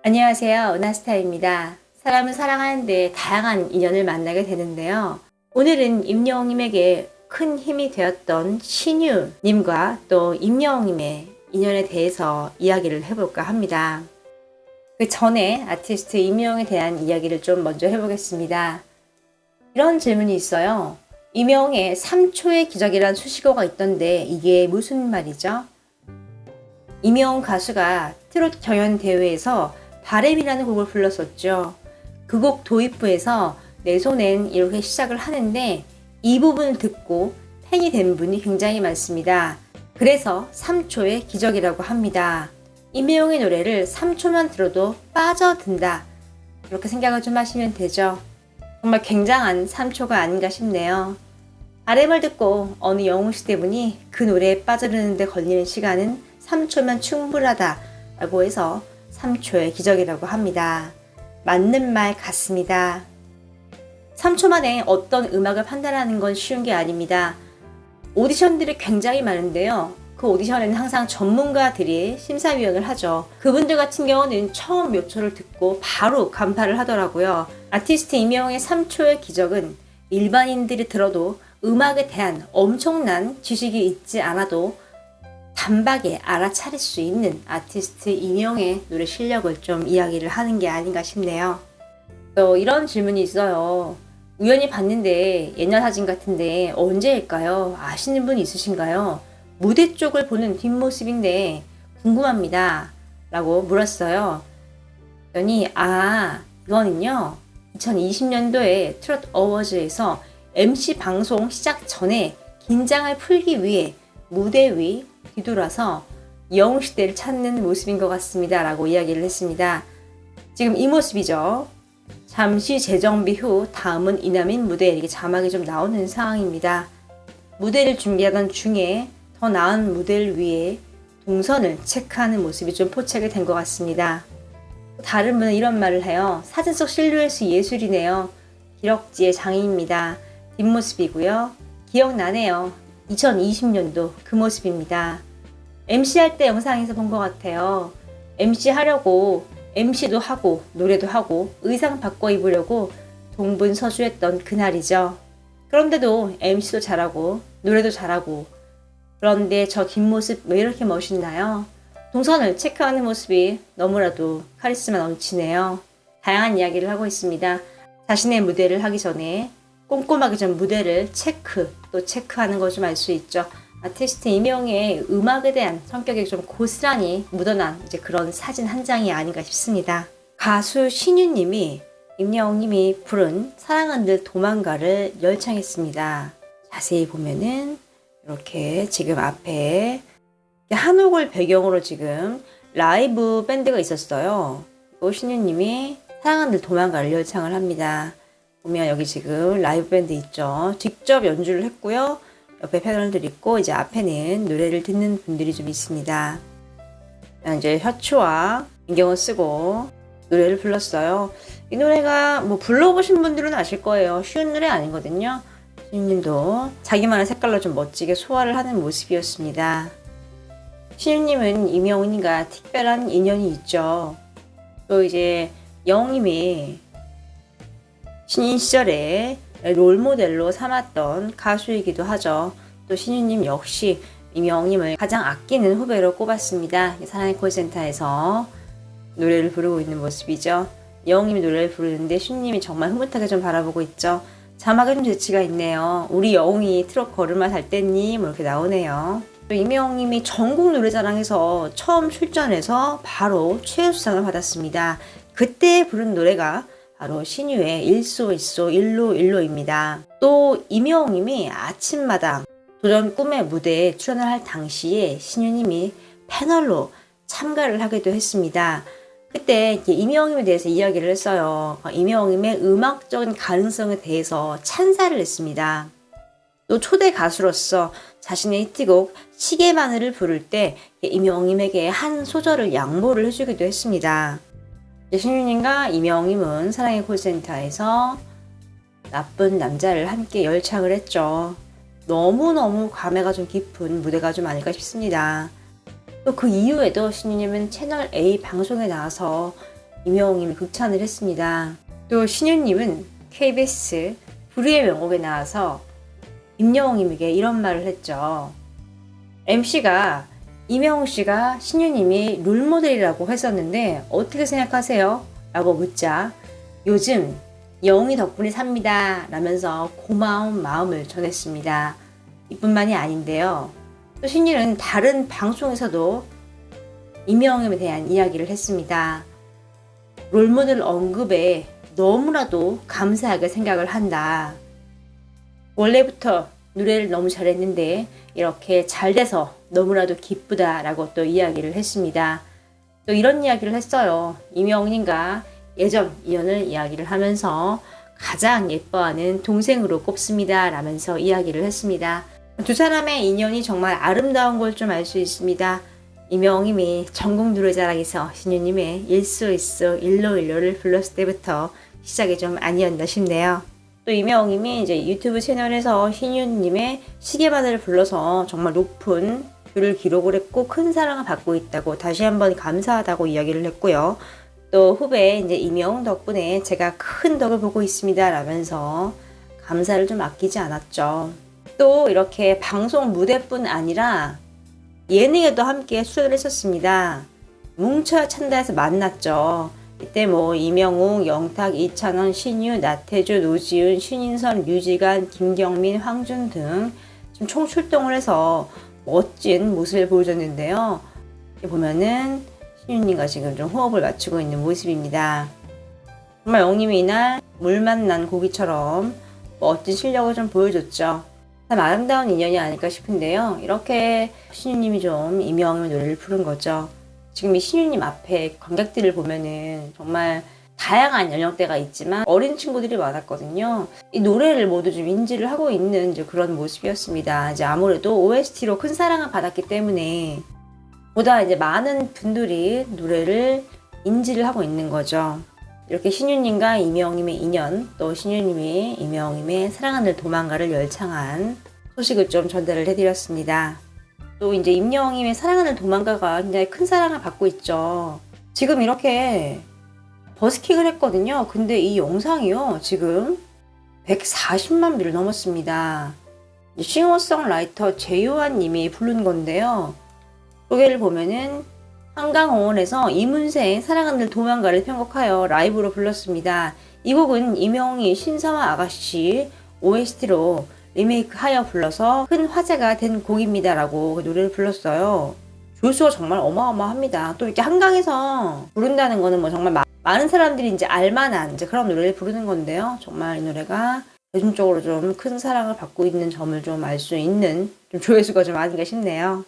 안녕하세요. 은하스타입니다. 사람은 사랑하는데 다양한 인연을 만나게 되는데요. 오늘은 임영웅님에게 큰 힘이 되었던 신유님과 또 임영웅님의 인연에 대해서 이야기를 해볼까 합니다. 그 전에 아티스트 임영웅에 대한 이야기를 좀 먼저 해보겠습니다. 이런 질문이 있어요. 임영웅의 3초의 기적이라는 수식어가 있던데 이게 무슨 말이죠? 임영웅 가수가 트로트 경연 대회에서 바램이라는 곡을 불렀었죠. 그 곡 도입부에서 내 손엔 이렇게 시작을 하는데 이 부분을 듣고 팬이 된 분이 굉장히 많습니다. 그래서 3초의 기적이라고 합니다. 임영웅의 노래를 3초만 들어도 빠져든다. 이렇게 생각을 좀 하시면 되죠. 정말 굉장한 3초가 아닌가 싶네요. 바램을 듣고 어느 영웅시대 분이 그 노래에 빠져드는데 걸리는 시간은 3초면 충분하다 라고 해서 3초의 기적이라고 합니다. 맞는 말 같습니다. 3초 만에 어떤 음악을 판단하는 건 쉬운 게 아닙니다. 오디션들이 굉장히 많은데요. 그 오디션에는 항상 전문가들이 심사위원을 하죠. 그분들 같은 경우는 처음 몇 초를 듣고 바로 간파를 하더라고요. 아티스트 임영웅의 3초의 기적은 일반인들이 들어도 음악에 대한 엄청난 지식이 있지 않아도 단박에 알아차릴 수 있는 아티스트 임영웅의 노래 실력을 좀 이야기를 하는 게 아닌가 싶네요. 또 이런 질문이 있어요. 우연히 봤는데 옛날 사진 같은데 언제일까요? 아시는 분 있으신가요? 무대 쪽을 보는 뒷모습인데 궁금합니다. 라고 물었어요. 그랬더니 이거는요 2020년도에 트로트 어워즈에서 MC 방송 시작 전에 긴장을 풀기 위해 무대 위 뒤돌아서 영웅시대를 찾는 모습인 것 같습니다. 라고 이야기를 했습니다. 지금 이 모습이죠. 잠시 재정비 후 다음은 이남인 무대, 이렇게 자막이 좀 나오는 상황입니다. 무대를 준비하던 중에 더 나은 무대를 위해 동선을 체크하는 모습이 좀 포착이 된 것 같습니다. 다른 분은 이런 말을 해요. 사진 속 실루엣이 예술이네요. 기럭지의 장인입니다. 뒷모습이고요. 기억나네요. 2020년도 그 모습입니다. MC 할 때 영상에서 본 것 같아요. MC 하려고 MC도 하고 노래도 하고 의상 바꿔 입으려고 동분서주했던 그날이죠. 그런데도 MC도 잘하고 노래도 잘하고, 그런데 저 뒷모습 왜 이렇게 멋있나요? 동선을 체크하는 모습이 너무나도 카리스마 넘치네요. 다양한 이야기를 하고 있습니다. 자신의 무대를 하기 전에 꼼꼼하게 좀 무대를 체크하는 거 좀 알 수 있죠. 아티스트 임영웅의 음악에 대한 성격이 좀 고스란히 묻어난 이제 그런 사진 한 장이 아닌가 싶습니다. 가수 신유님이 임영웅님이 부른 사랑은 늘 도망가를 열창했습니다. 자세히 보면은 이렇게 지금 앞에 한옥을 배경으로 지금 라이브 밴드가 있었어요. 또 신유님이 사랑은 늘 도망가를 열창을 합니다. 보면 여기 지금 라이브 밴드 있죠. 직접 연주를 했고요. 옆에 패널들 있고 이제 앞에는 노래를 듣는 분들이 좀 있습니다. 이제 셔츠와 안경을 쓰고 노래를 불렀어요. 이 노래가 뭐 불러보신 분들은 아실 거예요. 쉬운 노래 아니거든요. 신유님도 자기만의 색깔로 좀 멋지게 소화를 하는 모습이었습니다. 신유님은 임영웅님과 특별한 인연이 있죠. 또 이제 영웅님이 신인 시절에 롤모델로 삼았던 가수이기도 하죠. 또 신유님 역시 임영웅님을 가장 아끼는 후배로 꼽았습니다. 사랑의 콜센터에서 노래를 부르고 있는 모습이죠. 영웅님이 노래를 부르는데 신유님이 정말 흐뭇하게 좀 바라보고 있죠. 자막에 좀 재치가 있네요. 우리 영웅이 트롯 걸음마 달 뗐니? 뭐 이렇게 나오네요. 또 임영웅님이 전국 노래자랑에서 처음 출전해서 바로 최우수상을 받았습니다. 그때 부른 노래가 바로 신유의 일소일소 일로일로입니다. 또 임영웅님이 아침마당 도전 꿈의 무대에 출연을 할 당시에 신유님이 패널로 참가를 하기도 했습니다. 그때 임영웅님에 대해서 이야기를 했어요. 임영웅님의 음악적인 가능성에 대해서 찬사를 했습니다. 또 초대 가수로서 자신의 히트곡 시계바늘을 부를 때 임영웅님에게 한 소절을 양보를 해주기도 했습니다. 신유님과 임영웅님은 사랑의 콜센터에서 나쁜 남자를 함께 열창을 했죠. 너무너무 감회가 좀 깊은 무대가 좀 아닐까 싶습니다. 또 그 이후에도 신유님은 채널 A 방송에 나와서 임영웅님이 극찬을 했습니다. 또 신유님은 KBS 불의의 명곡에 나와서 임영웅님에게 이런 말을 했죠. MC가 임영웅 씨가 신유님이 롤모델이라고 했었는데 어떻게 생각하세요? 라고 묻자 요즘 영웅이 덕분에 삽니다 라면서 고마운 마음을 전했습니다. 이뿐만이 아닌데요. 또 신유는 다른 방송에서도 임영웅에 대한 이야기를 했습니다. 롤모델 언급에 너무나도 감사하게 생각을 한다. 원래부터 노래를 너무 잘했는데 이렇게 잘 돼서 너무나도 기쁘다라고 또 이야기를 했습니다. 또 이런 이야기를 했어요. 임영웅님과 예전 인연을 이야기를 하면서 가장 예뻐하는 동생으로 꼽습니다 라면서 이야기를 했습니다. 두 사람의 인연이 정말 아름다운 걸 좀 알 수 있습니다. 임영웅님이 전국 노래자랑에서 신유님의 일소일소 일로일로를 불렀을 때부터 시작이 좀 아니었나 싶네요. 또 임영웅님이 이제 유튜브 채널에서 신유님의 시계바늘을 불러서 정말 높은 뷰를 기록을 했고 큰 사랑을 받고 있다고 다시 한번 감사하다고 이야기를 했고요. 또 후배 이제 임영웅 덕분에 제가 큰 덕을 보고 있습니다 라면서 감사를 좀 아끼지 않았죠. 또 이렇게 방송 무대뿐 아니라 예능에도 함께 출연을 했었습니다. 뭉쳐야 찬다에서 만났죠. 이때 뭐 이명웅, 영탁, 이찬원, 신유, 나태주, 노지은, 신인선, 류지간, 김경민, 황준 등 좀 총출동을 해서 멋진 모습을 보여줬는데요. 보면은 신유님과 지금 좀 호흡을 맞추고 있는 모습입니다. 정말 영웅님이 이날 물 만난 고기처럼 멋진 실력을 좀 보여줬죠. 참 아름다운 인연이 아닐까 싶은데요. 이렇게 신유님이 좀 임영웅의 노래를 부른 거죠. 지금 이 신유님 앞에 관객들을 보면은 정말 다양한 연령대가 있지만 어린 친구들이 많았거든요. 이 노래를 모두 좀 인지를 하고 있는 이제 그런 모습이었습니다. 이제 아무래도 OST로 큰 사랑을 받았기 때문에 보다 이제 많은 분들이 노래를 인지를 하고 있는 거죠. 이렇게 신유님과 임영웅님의 인연, 또 신유님이 임영웅님의 사랑하는 도망가를 열창한 소식을 좀 전달을 해드렸습니다. 또 이제 임영웅님의 사랑하는 도망가가 굉장히 큰 사랑을 받고 있죠. 지금 이렇게 버스킹을 했거든요. 근데 이 영상이요, 지금 140만 뷰를 넘었습니다. 싱어송라이터 제요한 님이 부른 건데요. 소개를 보면은 한강공원에서 이문세의 사랑하는 도망가를 편곡하여 라이브로 불렀습니다. 이 곡은 임영웅이 신사와 아가씨 OST로 리메이크하여 불러서 큰 화제가 된 곡입니다 라고 노래를 불렀어요. 조회수가 정말 어마어마합니다. 또 이렇게 한강에서 부른다는 거는 뭐 정말 많은 사람들이 이제 알만한 이제 그런 노래를 부르는 건데요. 정말 이 노래가 대중적으로 좀 큰 사랑을 받고 있는 점을 좀 알 수 있는 좀 조회수가 좀 아닌가 싶네요.